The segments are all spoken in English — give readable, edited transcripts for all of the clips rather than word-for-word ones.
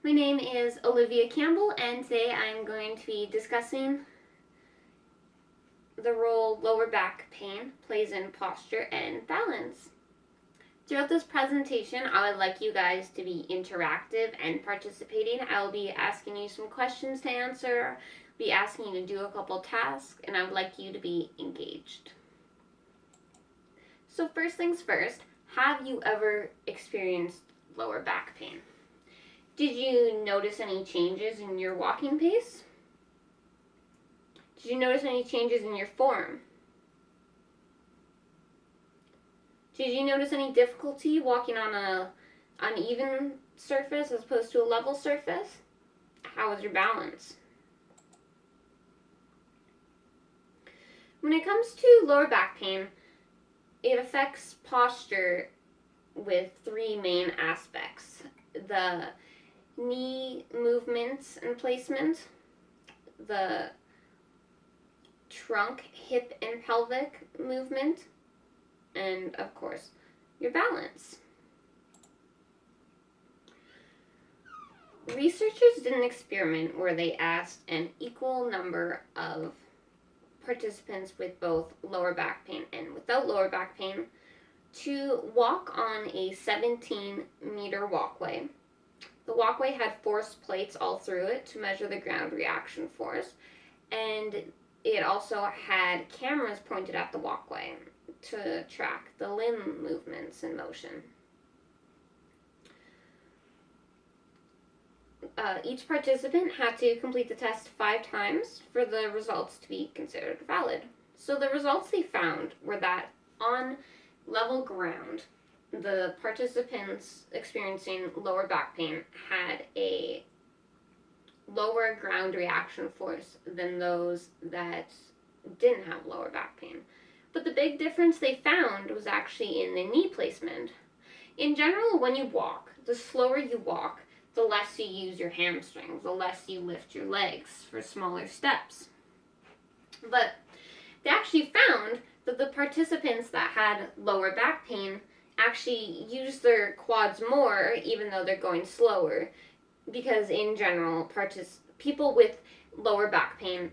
My name is Olivia Campbell, and today I'm going to be discussing the role lower back pain plays in posture and balance. Throughout this presentation, I would like you guys to be interactive and participating. I will be asking you some questions to answer, be asking you to do a couple tasks, and I would like you to be engaged. So first things first, have you ever experienced lower back pain? Did you notice any changes in your walking pace? Did you notice any changes in your form? Did you notice any difficulty walking on an uneven surface as opposed to a level surface? How was your balance? When it comes to lower back pain, it affects posture with three main aspects: the knee movements and placement, the trunk, hip, and pelvic movement, and of course, your balance. Researchers did an experiment where they asked an equal number of participants with both lower back pain and without lower back pain to walk on a 17-meter walkway. The walkway had force plates all through it to measure the ground reaction force, and it also had cameras pointed at the walkway to track the limb movements and motion. Each participant had to complete the test 5 times for the results to be considered valid. So the results they found were that on level ground, the participants experiencing lower back pain had a lower ground reaction force than those that didn't have lower back pain. But the big difference they found was actually in the knee placement. In general, when you walk, the slower you walk, the less you use your hamstrings, the less you lift your legs for smaller steps. But they actually found that the participants that had lower back pain actually use their quads more, even though they're going slower, because in general, people with lower back pain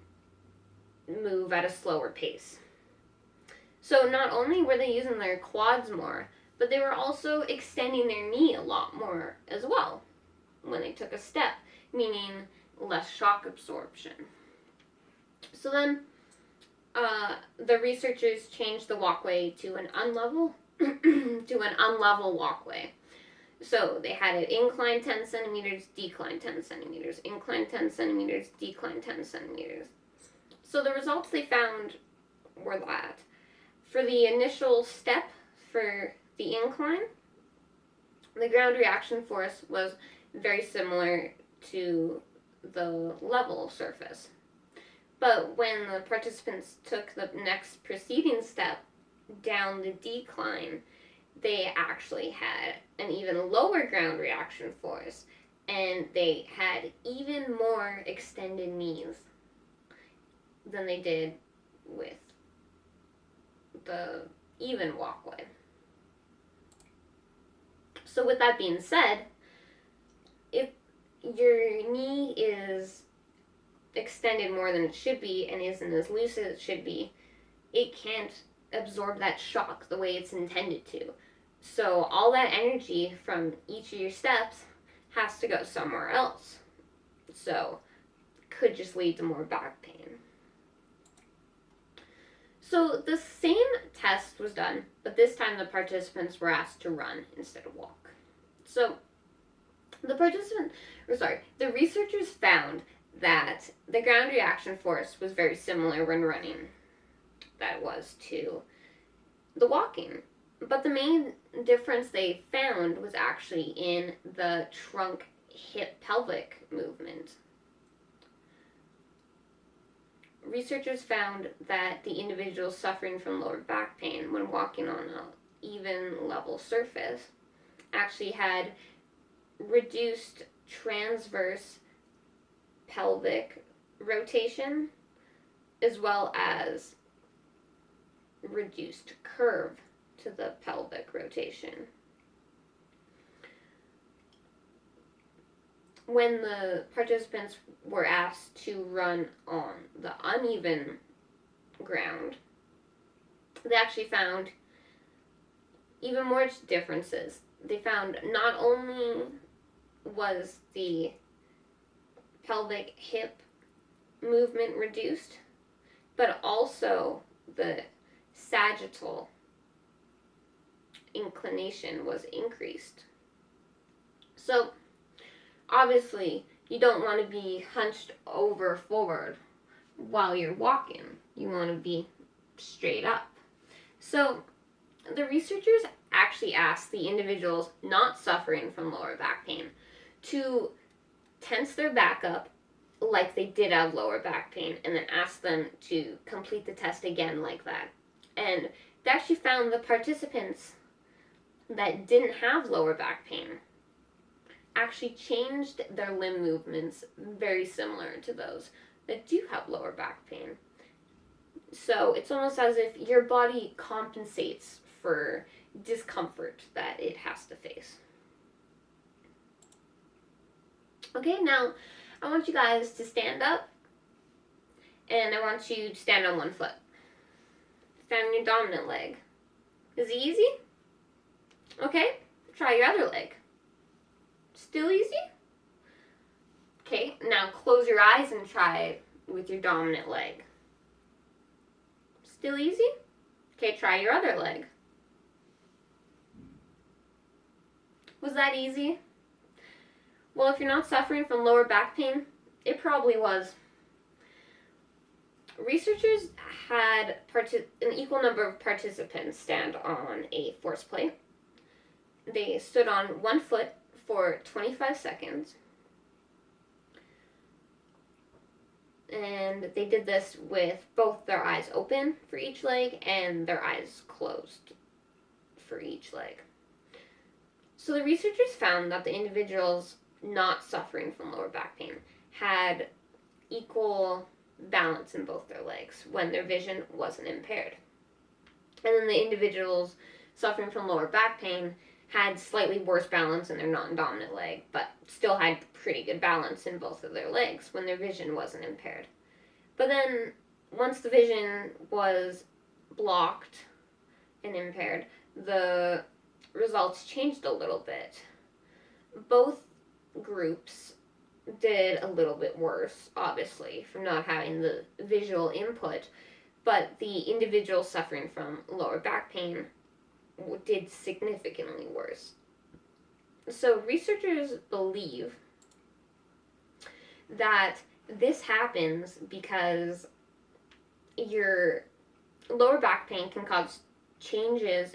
move at a slower pace. So not only were they using their quads more, but they were also extending their knee a lot more as well when they took a step, meaning less shock absorption. So then the researchers changed the walkway to an unlevel walkway. So they had it incline 10 centimeters, decline 10 centimeters, incline 10 centimeters, decline 10 centimeters. So the results they found were that for the initial step for the incline, the ground reaction force was very similar to the level surface. But when the participants took the next preceding step down the decline, they actually had an even lower ground reaction force, and they had even more extended knees than they did with the even walkway. So with that being said, if your knee is extended more than it should be and isn't as loose as it should be, it can't absorb that shock the way it's intended to. So all that energy from each of your steps has to go somewhere else. So could just lead to more back pain. So the same test was done, but this time the participants were asked to run instead of walk. So the researchers found that the ground reaction force was very similar when running that was to the walking. But the main difference they found was actually in the trunk, hip, pelvic movement. Researchers found that the individuals suffering from lower back pain when walking on an even level surface actually had reduced transverse pelvic rotation as well as reduced curve to the pelvic rotation. when the participants were asked to run on the uneven ground, they actually found even more differences. They found not only was the pelvic hip movement reduced, but also the sagittal inclination was increased. So obviously you don't want to be hunched over forward while you're walking. You want to be straight up. So the researchers actually asked the individuals not suffering from lower back pain to tense their back up like they did have lower back pain, and then asked them to complete the test again like that. And they actually found the participants that didn't have lower back pain actually changed their limb movements very similar to those that do have lower back pain. So it's almost as if your body compensates for discomfort that it has to face. Okay, now I want you guys to stand up, and I want you to stand on one foot. Stand on your dominant leg. Is it easy? Okay, try your other leg. Still easy? Okay, now close your eyes and try it with your dominant leg. Still easy? Okay, try your other leg. Was that easy? Well, if you're not suffering from lower back pain, it probably was. Researchers had an equal number of participants stand on a force plate. They stood on one foot for 25 seconds. And they did this with both their eyes open for each leg and their eyes closed for each leg. So the researchers found that the individuals not suffering from lower back pain had equal balance in both their legs when their vision wasn't impaired. And then the individuals suffering from lower back pain had slightly worse balance in their non-dominant leg, but still had pretty good balance in both of their legs when their vision wasn't impaired. But then, once the vision was blocked and impaired, the results changed a little bit. Both groups did a little bit worse, obviously, from not having the visual input, but the individuals suffering from lower back pain did significantly worse. So researchers believe that this happens because your lower back pain can cause changes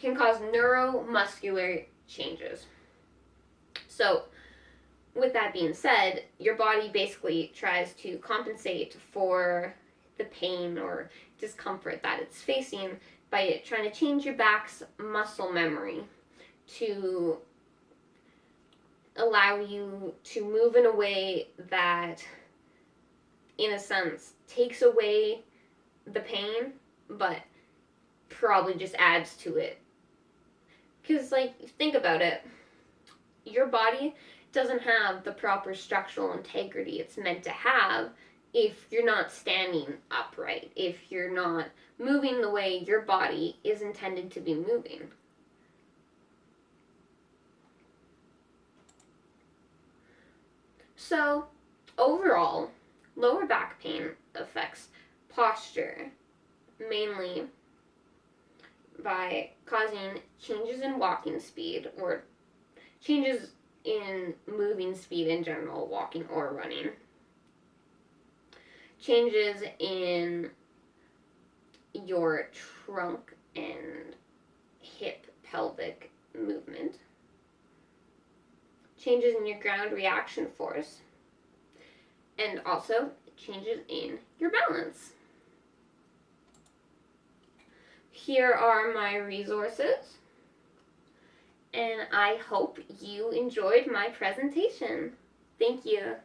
can cause neuromuscular changes. So with that being said, your body basically tries to compensate for the pain or discomfort that it's facing by trying to change your back's muscle memory to allow you to move in a way that, in a sense, takes away the pain, but probably just adds to it. Because, think about it. Your body doesn't have the proper structural integrity it's meant to have if you're not standing upright, if you're not moving the way your body is intended to be moving. So, overall, lower back pain affects posture, mainly by causing changes in walking speed or changes in moving speed in general, walking or running. Changes in your trunk and hip pelvic movement. Changes in your ground reaction force. And also changes in your balance. Here are my resources. And I hope you enjoyed my presentation. Thank you.